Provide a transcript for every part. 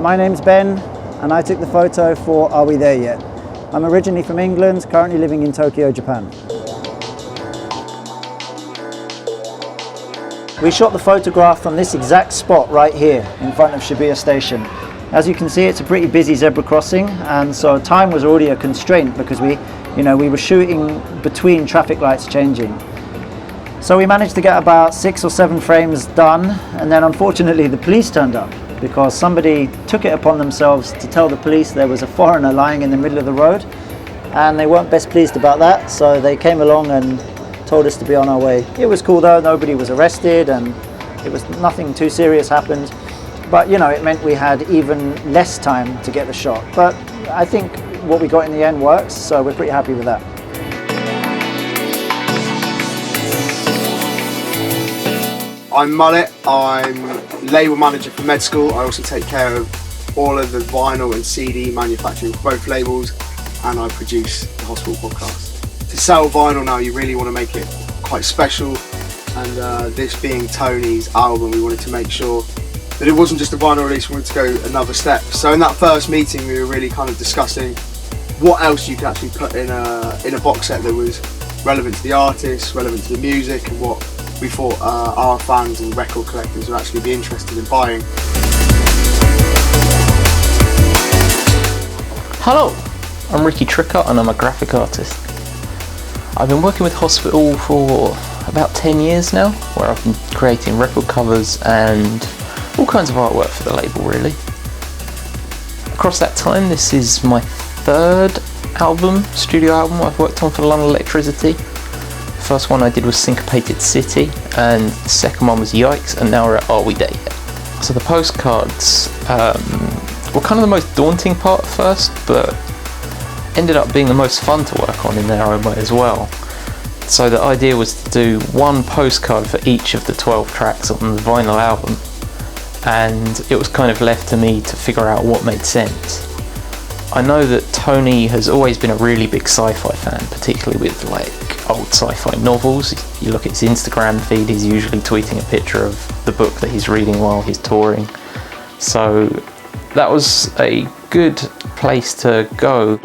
My name's Ben and I took the photo for Are We There Yet? I'm originally from England, currently living in Tokyo, Japan. We shot the photograph from this exact spot right here in front of Shibuya Station. As you can see, it's a pretty busy zebra crossing, and so time was already a constraint because we were shooting between traffic lights changing. So we managed to get about 6 or 7 frames done, and then unfortunately the police turned up because somebody took it upon themselves to tell the police there was a foreigner lying in the middle of the road, and they weren't best pleased about that, so they came along and told us to be on our way. It was cool though, nobody was arrested and it was nothing too serious happened. But it meant we had even less time to get the shot. But I think what we got in the end works, so we're pretty happy with that. I'm Mullet, I'm label manager for Med School. I also take care of all of the vinyl and CD manufacturing for both labels, and I produce the Hospital podcast. To sell vinyl now, you really want to make it quite special, and this being Tony's album, we wanted to make sure that it wasn't just a vinyl release, we wanted to go another step. So in that first meeting we were really kind of discussing what else you could actually put in a box set that was relevant to the artist, relevant to the music, and what we thought our fans and record collectors would actually be interested in buying. Hello, I'm Ricky Trickott and I'm a graphic artist. I've been working with Hospital for about 10 years now, where I've been creating record covers and all kinds of artwork for the label really. Across that time, this is my 3rd studio album I've worked on for London Elektricity. The first one I did was Syncopated City, and the second one was Yikes, and now we're at Are We There Yet? So the postcards were kind of the most daunting part at first, but ended up being the most fun to work on in their own way as well. So the idea was to do one postcard for each of the 12 tracks on the vinyl album, and it was kind of left to me to figure out what made sense. I know that Tony has always been a really big sci-fi fan, particularly with old sci-fi novels. You look at his Instagram feed, he's usually tweeting a picture of the book that he's reading while he's touring. So that was a good place to go.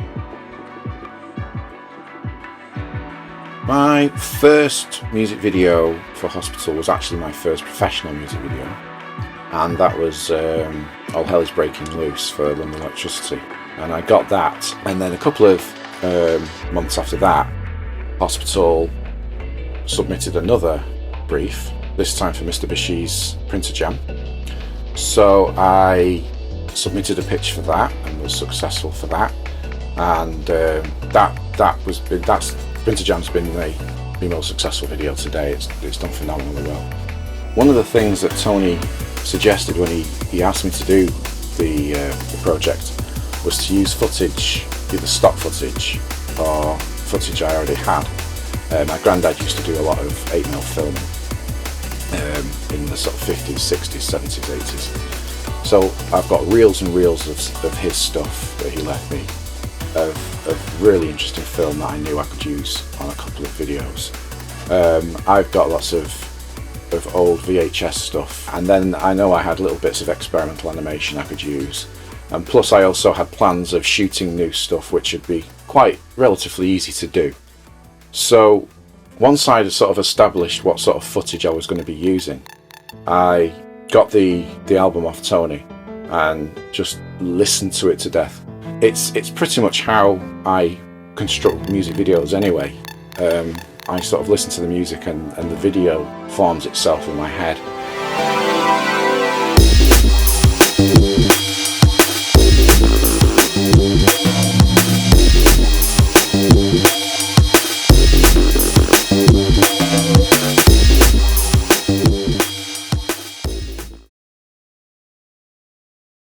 My first music video for Hospital was actually my first professional music video, and that was All Hell Is Breaking Loose for London Elektricity, and I got that, and then a couple of months after that Hospital submitted another brief, this time for Mr. Bashi's Printer Jam. So I submitted a pitch for that and was successful for that, and that's Printer Jam's been the most successful video today. It's done phenomenally well. One of the things that Tony suggested when he asked me to do the project was to use footage, either stock footage or footage I already had. My granddad used to do a lot of 8mm filming in the sort of 50s, 60s, 70s, 80s. So I've got reels and reels of his stuff that he left me, of really interesting film that I knew I could use on a couple of videos. I've got lots of old VHS stuff, and then I know I had little bits of experimental animation I could use, and plus I also had plans of shooting new stuff which would be quite relatively easy to do. So once I'd sort of established what sort of footage I was going to be using, I got the album off Tony and just listened to it to death. It's pretty much how I construct music videos anyway. I sort of listen to the music and the video forms itself in my head.